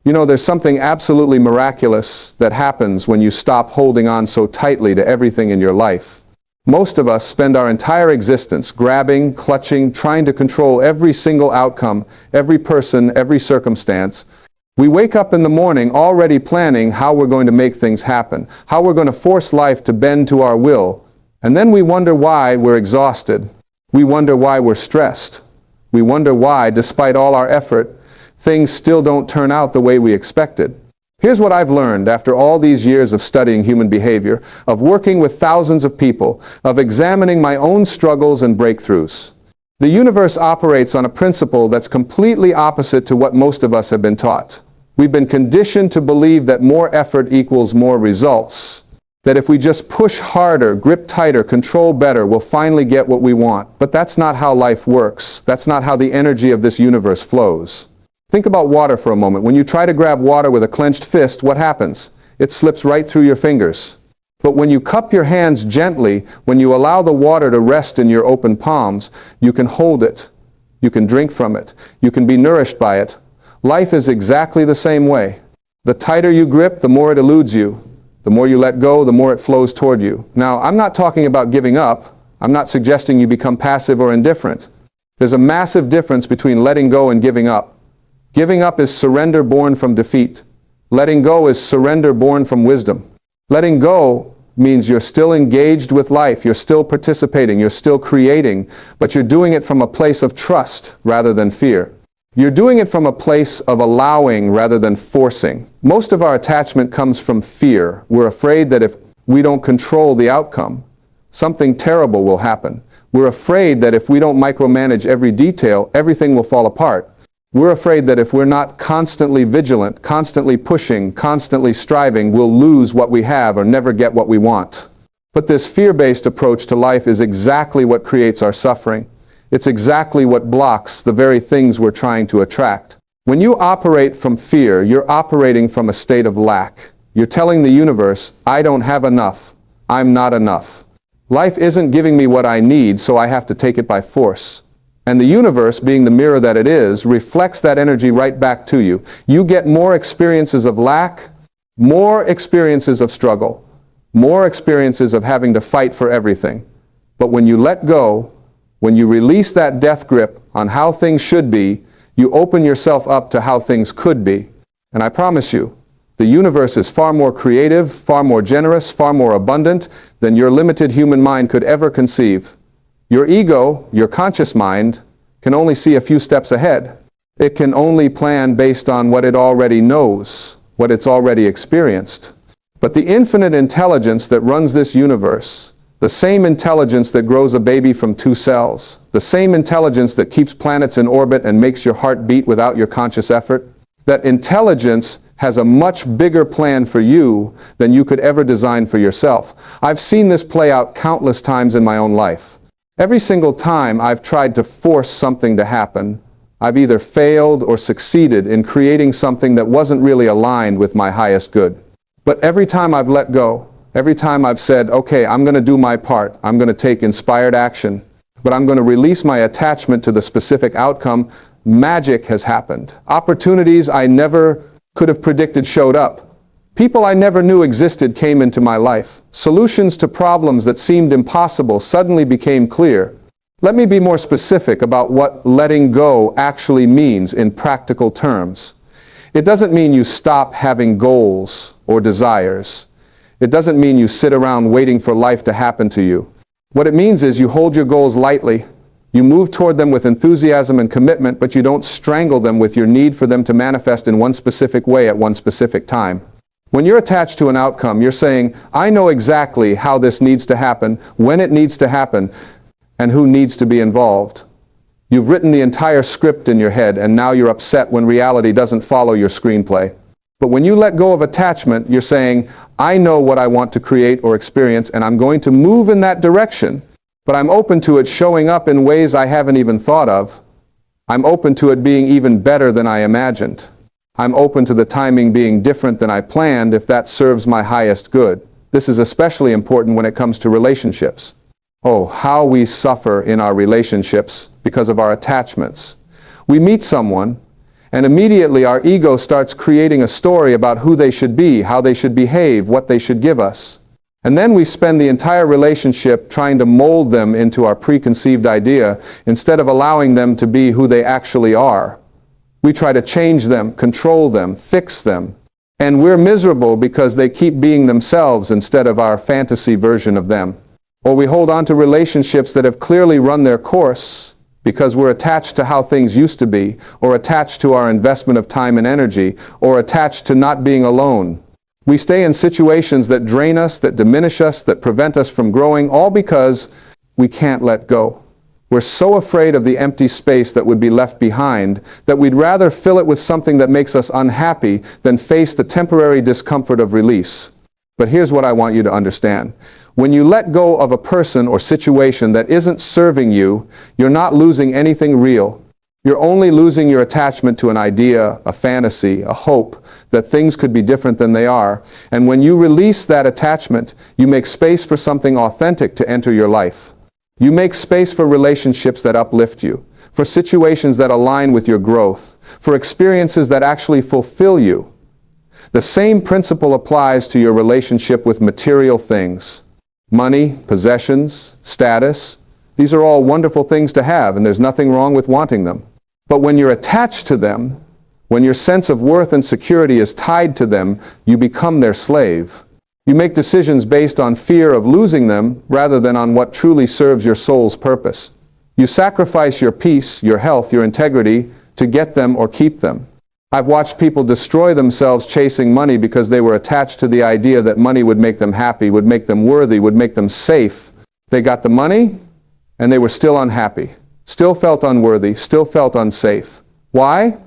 You know, there's something absolutely miraculous that happens when you stop holding on so tightly to everything in your life. Most of us spend our entire existence grabbing, clutching, trying to control every single outcome, every person, every circumstance. We wake up in the morning already planning how we're going to make things happen, how we're going to force life to bend to our will, and then we wonder why we're exhausted. We wonder why we're stressed. We wonder why, despite all our effort, things still don't turn out the way we expected. Here's what I've learned after all these years of studying human behavior, of working with thousands of people, of examining my own struggles and breakthroughs. The universe operates on a principle that's completely opposite to what most of us have been taught. We've been conditioned to believe that more effort equals more results, that if we just push harder, grip tighter, control better, we'll finally get what we want. But that's not how life works. That's not how the energy of this universe flows. Think about water for a moment. When you try to grab water with a clenched fist, what happens? It slips right through your fingers. But when you cup your hands gently, when you allow the water to rest in your open palms, you can hold it. You can drink from it. You can be nourished by it. Life is exactly the same way. The tighter you grip, the more it eludes you. The more you let go, the more it flows toward you. Now, I'm not talking about giving up. I'm not suggesting you become passive or indifferent. There's a massive difference between letting go and giving up. Giving up is surrender born from defeat. Letting go is surrender born from wisdom. Letting go means you're still engaged with life, you're still participating, you're still creating, but you're doing it from a place of trust rather than fear. You're doing it from a place of allowing rather than forcing. Most of our attachment comes from fear. We're afraid that if we don't control the outcome, something terrible will happen. We're afraid that if we don't micromanage every detail, everything will fall apart. We're afraid that if we're not constantly vigilant, constantly pushing, constantly striving, we'll lose what we have or never get what we want. But this fear-based approach to life is exactly what creates our suffering. It's exactly what blocks the very things we're trying to attract. When you operate from fear, you're operating from a state of lack. You're telling the universe, I don't have enough. I'm not enough. Life isn't giving me what I need, so I have to take it by force. And the universe, being the mirror that it is, reflects that energy right back to you. You get more experiences of lack, more experiences of struggle, more experiences of having to fight for everything. But when you let go, when you release that death grip on how things should be, you open yourself up to how things could be. And I promise you, the universe is far more creative, far more generous, far more abundant than your limited human mind could ever conceive. Your ego, your conscious mind, can only see a few steps ahead. It can only plan based on what it already knows, what it's already experienced. But the infinite intelligence that runs this universe, the same intelligence that grows a baby from 2 cells, the same intelligence that keeps planets in orbit and makes your heart beat without your conscious effort, that intelligence has a much bigger plan for you than you could ever design for yourself. I've seen this play out countless times in my own life. Every single time I've tried to force something to happen, I've either failed or succeeded in creating something that wasn't really aligned with my highest good. But every time I've let go, every time I've said, okay, I'm going to do my part, I'm going to take inspired action, but I'm going to release my attachment to the specific outcome, magic has happened. Opportunities I never could have predicted showed up. People I never knew existed came into my life. Solutions to problems that seemed impossible suddenly became clear. Let me be more specific about what letting go actually means in practical terms. It doesn't mean you stop having goals or desires. It doesn't mean you sit around waiting for life to happen to you. What it means is you hold your goals lightly. You move toward them with enthusiasm and commitment, but you don't strangle them with your need for them to manifest in one specific way at one specific time. When you're attached to an outcome, you're saying, I know exactly how this needs to happen, when it needs to happen, and who needs to be involved. You've written the entire script in your head, and now you're upset when reality doesn't follow your screenplay. But when you let go of attachment, you're saying, I know what I want to create or experience, and I'm going to move in that direction, but I'm open to it showing up in ways I haven't even thought of. I'm open to it being even better than I imagined. I'm open to the timing being different than I planned if that serves my highest good. This is especially important when it comes to relationships. Oh, how we suffer in our relationships because of our attachments. We meet someone, And immediately our ego starts creating a story about who they should be, how they should behave, what they should give us. And then we spend the entire relationship trying to mold them into our preconceived idea instead of allowing them to be who they actually are. We try to change them, control them, fix them. And we're miserable because they keep being themselves instead of our fantasy version of them. Or we hold on to relationships that have clearly run their course because we're attached to how things used to be, or attached to our investment of time and energy, or attached to not being alone. We stay in situations that drain us, that diminish us, that prevent us from growing, all because we can't let go. We're so afraid of the empty space that would be left behind that we'd rather fill it with something that makes us unhappy than face the temporary discomfort of release. But here's what I want you to understand. When you let go of a person or situation that isn't serving you, you're not losing anything real. You're only losing your attachment to an idea, a fantasy, a hope that things could be different than they are. And when you release that attachment, you make space for something authentic to enter your life. You make space for relationships that uplift you, for situations that align with your growth, for experiences that actually fulfill you. The same principle applies to your relationship with material things. Money, possessions, status, these are all wonderful things to have, and there's nothing wrong with wanting them. But when you're attached to them, when your sense of worth and security is tied to them, you become their slave. You make decisions based on fear of losing them rather than on what truly serves your soul's purpose. You sacrifice your peace, your health, your integrity to get them or keep them. I've watched people destroy themselves chasing money because they were attached to the idea that money would make them happy, would make them worthy, would make them safe. They got the money, and they were still unhappy, still felt unworthy, still felt unsafe. Why?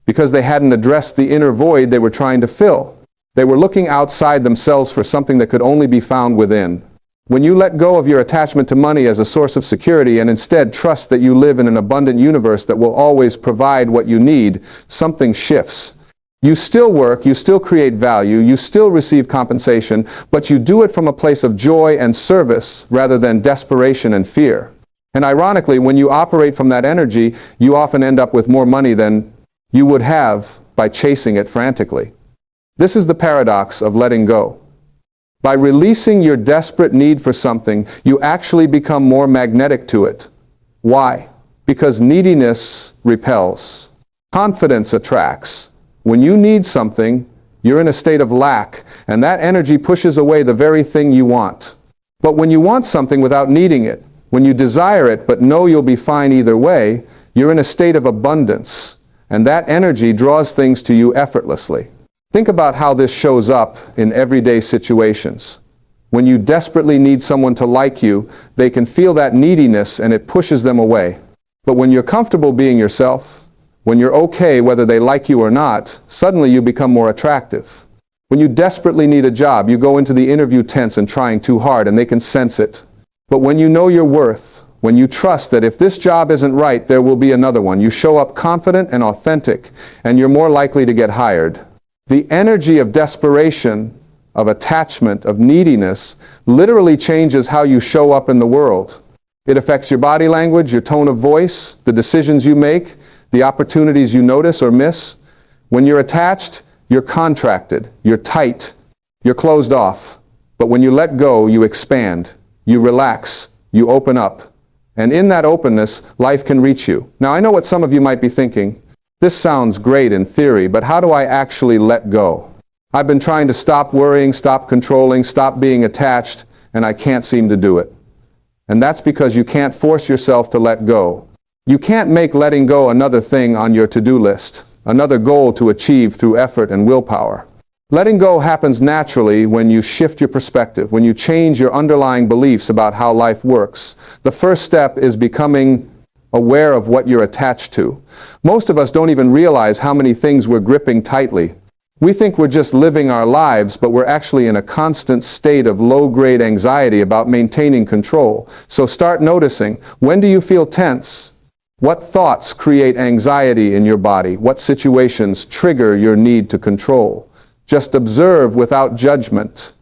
Because they hadn't addressed the inner void they were trying to fill. They were looking outside themselves for something that could only be found within. When you let go of your attachment to money as a source of security and instead trust that you live in an abundant universe that will always provide what you need, something shifts. You still work, you still create value, you still receive compensation, but you do it from a place of joy and service rather than desperation and fear. And ironically, when you operate from that energy, you often end up with more money than you would have by chasing it frantically. This is the paradox of letting go. By releasing your desperate need for something, you actually become more magnetic to it. Why? Because neediness repels. Confidence attracts. When you need something, you're in a state of lack, and that energy pushes away the very thing you want. But when you want something without needing it, when you desire it but know you'll be fine either way, you're in a state of abundance, and that energy draws things to you effortlessly. Think about how this shows up in everyday situations. When you desperately need someone to like you, they can feel that neediness and it pushes them away. But when you're comfortable being yourself, when you're okay whether they like you or not, suddenly you become more attractive. When you desperately need a job, you go into the interview tense and trying too hard, and they can sense it. But when you know your worth, when you trust that if this job isn't right, there will be another one, you show up confident and authentic, and you're more likely to get hired. The energy of desperation, of attachment, of neediness, literally changes how you show up in the world. It affects your body language, your tone of voice, the decisions you make, the opportunities you notice or miss. When you're attached, you're contracted, you're tight, you're closed off. But when you let go, you expand, you relax, you open up. And in that openness, life can reach you. Now, I know what some of you might be thinking. This sounds great in theory, but how do I actually let go? I've been trying to stop worrying, stop controlling, stop being attached, and I can't seem to do it. And that's because you can't force yourself to let go. You can't make letting go another thing on your to-do list, another goal to achieve through effort and willpower. Letting go happens naturally when you shift your perspective, when you change your underlying beliefs about how life works. The first step is becoming aware of what you're attached to. Most of us don't even realize how many things we're gripping tightly. We think we're just living our lives, but we're actually in a constant state of low-grade anxiety about maintaining control. So start noticing, when do you feel tense? What thoughts create anxiety in your body? What situations trigger your need to control? Just observe without judgment.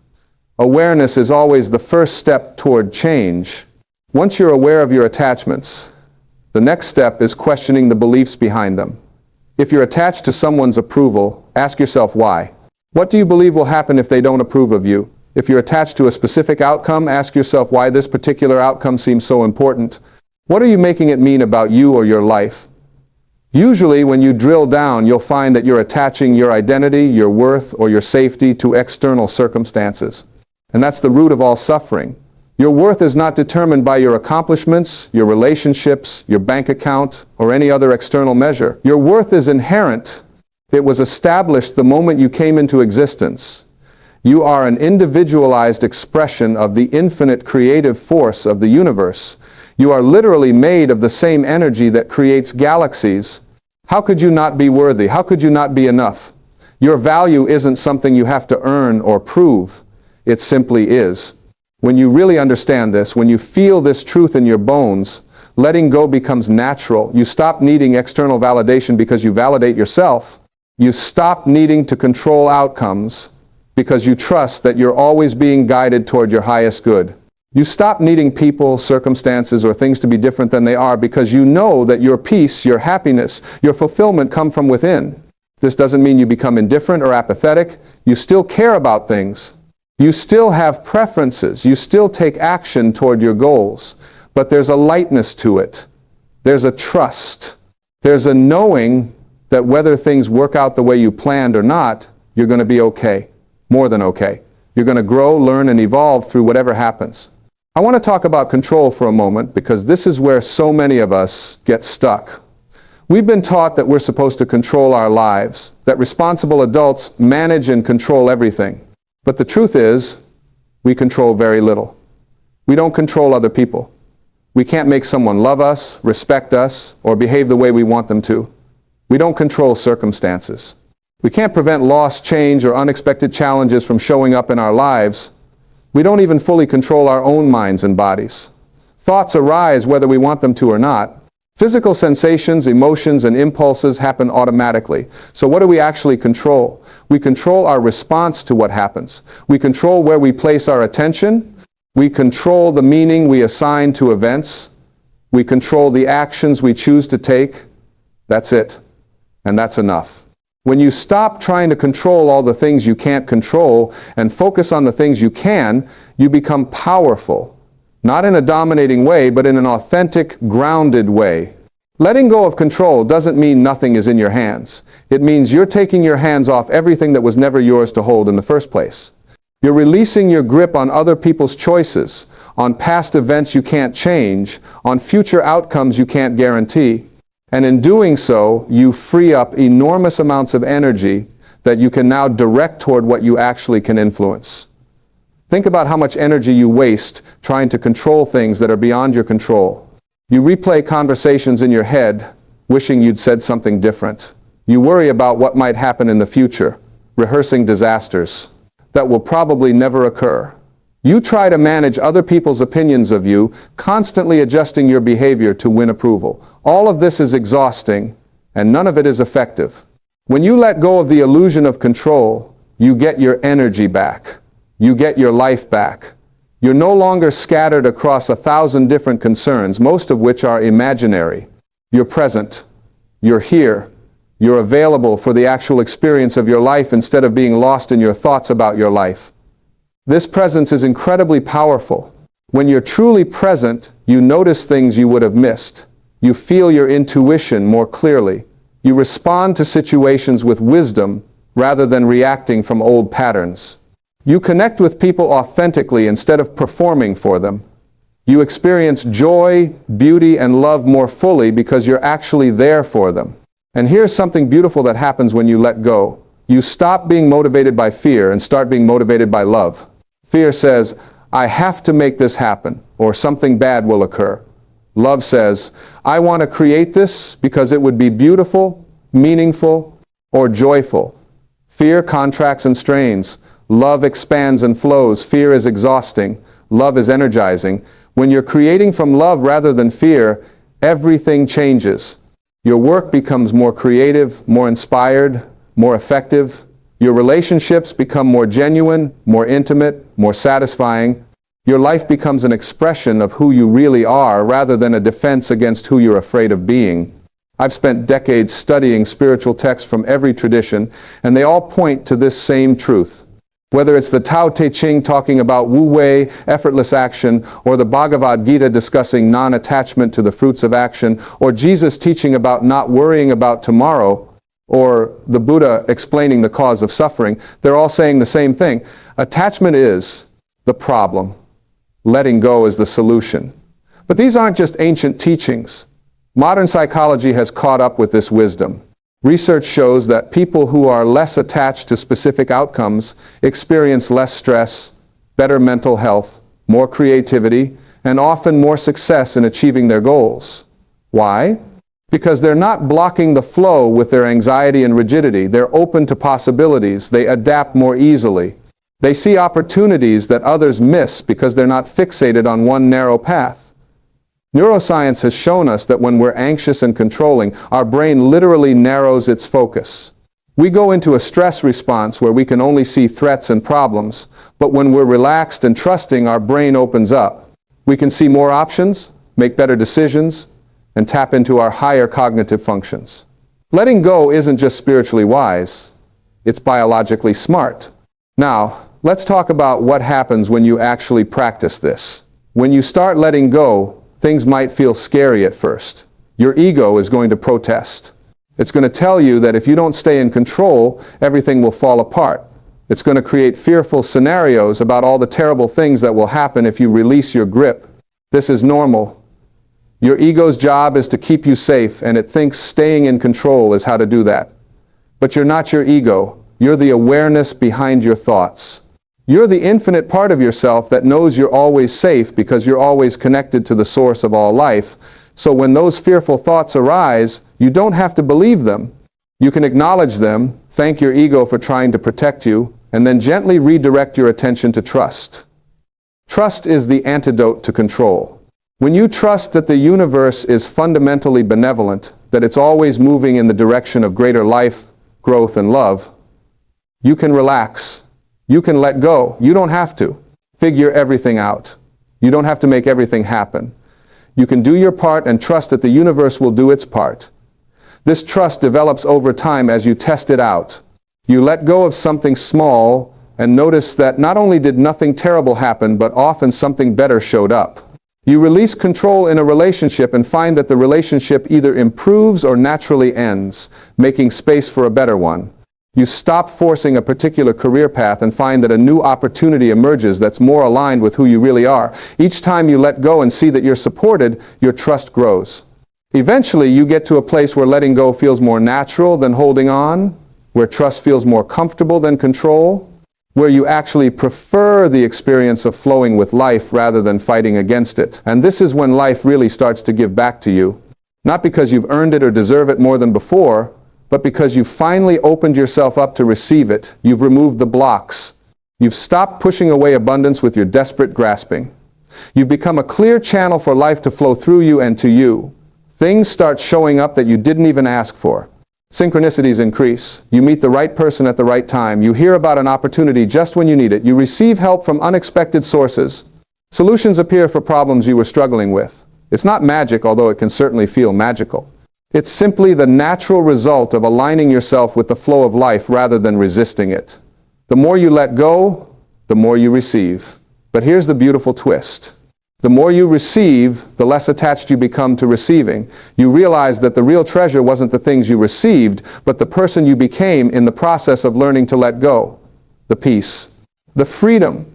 Awareness is always the first step toward change. Once you're aware of your attachments, the next step is questioning the beliefs behind them. If you're attached to someone's approval, ask yourself why. What do you believe will happen if they don't approve of you? If you're attached to a specific outcome, ask yourself why this particular outcome seems so important. What are you making it mean about you or your life? Usually, when you drill down, you'll find that you're attaching your identity, your worth, or your safety to external circumstances. And that's the root of all suffering. Your worth is not determined by your accomplishments, your relationships, your bank account, or any other external measure. Your worth is inherent. It was established the moment you came into existence. You are an individualized expression of the infinite creative force of the universe. You are literally made of the same energy that creates galaxies. How could you not be worthy? How could you not be enough? Your value isn't something you have to earn or prove. It simply is. When you really understand this, when you feel this truth in your bones, letting go becomes natural. You stop needing external validation because you validate yourself. You stop needing to control outcomes because you trust that you're always being guided toward your highest good. You stop needing people, circumstances, or things to be different than they are because you know that your peace, your happiness, your fulfillment come from within. This doesn't mean you become indifferent or apathetic. You still care about things. You still have preferences. You still take action toward your goals. But there's a lightness to it. There's a trust. There's a knowing that whether things work out the way you planned or not, you're going to be okay. More than okay. You're going to grow, learn, and evolve through whatever happens. I want to talk about control for a moment because this is where so many of us get stuck. We've been taught that we're supposed to control our lives, that responsible adults manage and control everything. But the truth is, we control very little. We don't control other people. We can't make someone love us, respect us, or behave the way we want them to. We don't control circumstances. We can't prevent loss, change, or unexpected challenges from showing up in our lives. We don't even fully control our own minds and bodies. Thoughts arise whether we want them to or not. Physical sensations, emotions, and impulses happen automatically. So what do we actually control? We control our response to what happens. We control where we place our attention. We control the meaning we assign to events. We control the actions we choose to take. That's it. And that's enough. When you stop trying to control all the things you can't control and focus on the things you can, you become powerful. Not in a dominating way, but in an authentic, grounded way. Letting go of control doesn't mean nothing is in your hands. It means you're taking your hands off everything that was never yours to hold in the first place. You're releasing your grip on other people's choices, on past events you can't change, on future outcomes you can't guarantee. And in doing so, you free up enormous amounts of energy that you can now direct toward what you actually can influence. Think about how much energy you waste trying to control things that are beyond your control. You replay conversations in your head, wishing you'd said something different. You worry about what might happen in the future, rehearsing disasters that will probably never occur. You try to manage other people's opinions of you, constantly adjusting your behavior to win approval. All of this is exhausting, and none of it is effective. When you let go of the illusion of control, you get your energy back. You get your life back. You're no longer scattered across 1,000 different concerns, most of which are imaginary. You're present. You're here. You're available for the actual experience of your life instead of being lost in your thoughts about your life. This presence is incredibly powerful. When you're truly present, you notice things you would have missed. You feel your intuition more clearly. You respond to situations with wisdom rather than reacting from old patterns. You connect with people authentically instead of performing for them. You experience joy, beauty, and love more fully because you're actually there for them. And here's something beautiful that happens when you let go. You stop being motivated by fear and start being motivated by love. Fear says, I have to make this happen, or something bad will occur. Love says, I want to create this because it would be beautiful, meaningful, or joyful. Fear contracts and strains. Love expands and flows. Fear is exhausting. Love is energizing. When you're creating from love rather than fear, everything changes. Your work becomes more creative, more inspired, more effective. Your relationships become more genuine, more intimate, more satisfying. Your life becomes an expression of who you really are rather than a defense against who you're afraid of being. I've spent decades studying spiritual texts from every tradition, and they all point to this same truth. Whether it's the Tao Te Ching talking about Wu Wei, effortless action, or the Bhagavad Gita discussing non-attachment to the fruits of action, or Jesus teaching about not worrying about tomorrow, or the Buddha explaining the cause of suffering, they're all saying the same thing. Attachment is the problem. Letting go is the solution. But these aren't just ancient teachings. Modern psychology has caught up with this wisdom. Research shows that people who are less attached to specific outcomes experience less stress, better mental health, more creativity, and often more success in achieving their goals. Why? Because they're not blocking the flow with their anxiety and rigidity. They're open to possibilities. They adapt more easily. They see opportunities that others miss because they're not fixated on one narrow path. Neuroscience has shown us that when we're anxious and controlling, our brain literally narrows its focus. We go into a stress response where we can only see threats and problems, but when we're relaxed and trusting, our brain opens up. We can see more options, make better decisions, and tap into our higher cognitive functions. Letting go isn't just spiritually wise, it's biologically smart. Now, let's talk about what happens when you actually practice this. When you start letting go, things might feel scary at first. Your ego is going to protest. It's going to tell you that if you don't stay in control, everything will fall apart. It's going to create fearful scenarios about all the terrible things that will happen if you release your grip. This is normal. Your ego's job is to keep you safe, and it thinks staying in control is how to do that. But you're not your ego. You're the awareness behind your thoughts. You're the infinite part of yourself that knows you're always safe because you're always connected to the source of all life. So when those fearful thoughts arise, you don't have to believe them. You can acknowledge them, thank your ego for trying to protect you, and then gently redirect your attention to trust. Trust is the antidote to control. When you trust that the universe is fundamentally benevolent, that it's always moving in the direction of greater life, growth, and love, you can relax. You can let go. You don't have to figure everything out. You don't have to make everything happen. You can do your part and trust that the universe will do its part. This trust develops over time as you test it out. You let go of something small and notice that not only did nothing terrible happen, but often something better showed up. You release control in a relationship and find that the relationship either improves or naturally ends, making space for a better one. You stop forcing a particular career path and find that a new opportunity emerges that's more aligned with who you really are. Each time you let go and see that you're supported, your trust grows. Eventually, you get to a place where letting go feels more natural than holding on, where trust feels more comfortable than control, where you actually prefer the experience of flowing with life rather than fighting against it. And this is when life really starts to give back to you, not because you've earned it or deserve it more than before, but because you've finally opened yourself up to receive it. You've removed the blocks. You've stopped pushing away abundance with your desperate grasping. You've become a clear channel for life to flow through you and to you. Things start showing up that you didn't even ask for. Synchronicities increase. You meet the right person at the right time. You hear about an opportunity just when you need it. You receive help from unexpected sources. Solutions appear for problems you were struggling with. It's not magic, although it can certainly feel magical. It's simply the natural result of aligning yourself with the flow of life rather than resisting it. The more you let go, the more you receive. But here's the beautiful twist. The more you receive, the less attached you become to receiving. You realize that the real treasure wasn't the things you received, but the person you became in the process of learning to let go. The peace, the freedom,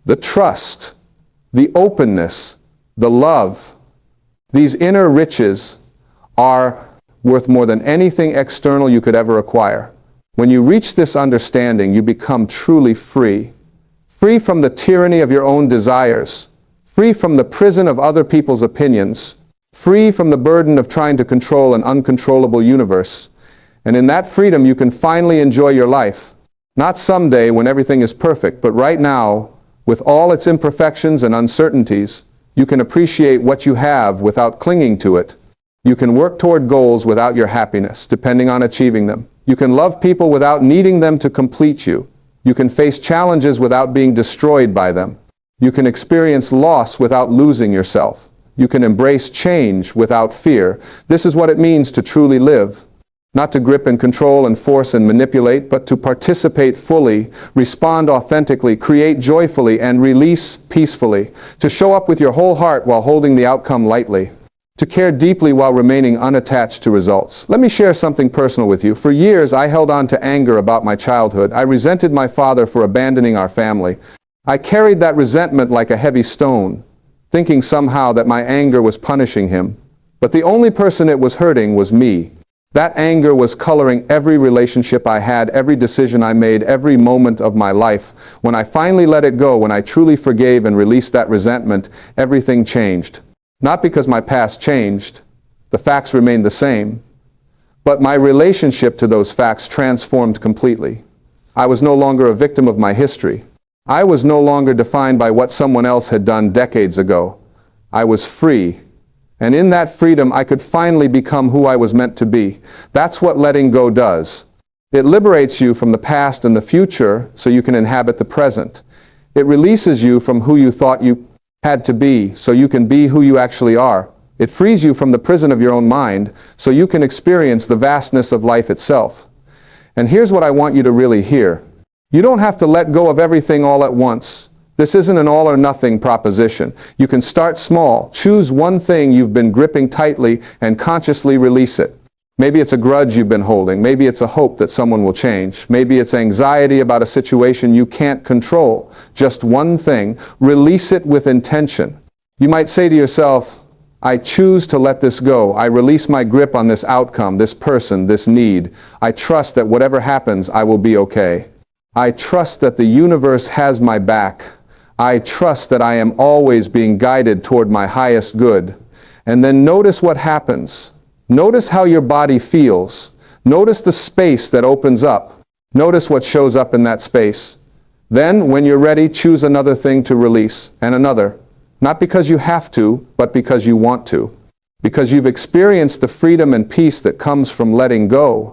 the trust, the openness, the love. These inner riches are worth more than anything external you could ever acquire. When you reach this understanding, you become truly free. Free from the tyranny of your own desires. Free from the prison of other people's opinions. Free from the burden of trying to control an uncontrollable universe. And in that freedom, you can finally enjoy your life. Not someday when everything is perfect, but right now, with all its imperfections and uncertainties, you can appreciate what you have without clinging to it. You can work toward goals without your happiness, depending on achieving them. You can love people without needing them to complete you. You can face challenges without being destroyed by them. You can experience loss without losing yourself. You can embrace change without fear. This is what it means to truly live. Not to grip and control and force and manipulate, but to participate fully, respond authentically, create joyfully, and release peacefully. To show up with your whole heart while holding the outcome lightly. To care deeply while remaining unattached to results. Let me share something personal with you. For years, I held on to anger about my childhood. I resented my father for abandoning our family. I carried that resentment like a heavy stone, thinking somehow that my anger was punishing him. But the only person it was hurting was me. That anger was coloring every relationship I had, every decision I made, every moment of my life. When I finally let it go, when I truly forgave and released that resentment, everything changed. Not because my past changed, the facts remained the same, but my relationship to those facts transformed completely. I was no longer a victim of my history. I was no longer defined by what someone else had done decades ago. I was free. And in that freedom, I could finally become who I was meant to be. That's what letting go does. It liberates you from the past and the future so you can inhabit the present. It releases you from who you thought you had to be so you can be who you actually are. It frees you from the prison of your own mind so you can experience the vastness of life itself. And here's what I want you to really hear. You don't have to let go of everything all at once. This isn't an all or nothing proposition. You can start small, choose one thing you've been gripping tightly and consciously release it. Maybe it's a grudge you've been holding. Maybe it's a hope that someone will change. Maybe it's anxiety about a situation you can't control. Just one thing. Release it with intention. You might say to yourself, I choose to let this go. I release my grip on this outcome, this person, this need. I trust that whatever happens, I will be okay. I trust that the universe has my back. I trust that I am always being guided toward my highest good. And then notice what happens. Notice how your body feels. Notice the space that opens up. Notice what shows up in that space. Then, when you're ready, choose another thing to release, and another. Not because you have to, but because you want to. Because you've experienced the freedom and peace that comes from letting go.